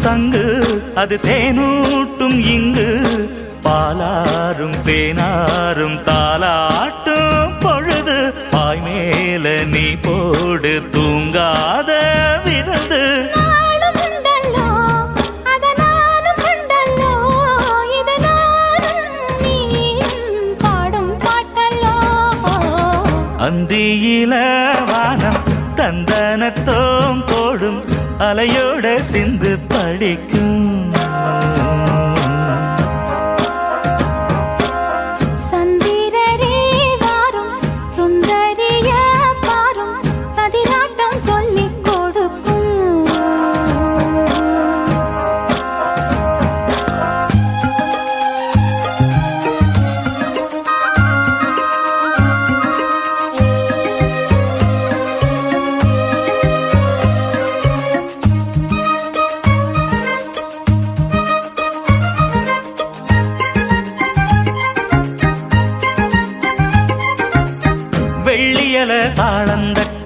சங்கு அது தேனூட்டும் இங்கு பாலாரும் தேனாரும் தாலாட்டும் பொழுது பாய் மேல நீ போடு தூங்காத விருந்து அந்தியில வானம் தந்தனத்தோம் போடும் அலையோட சிந்து படிக்கும்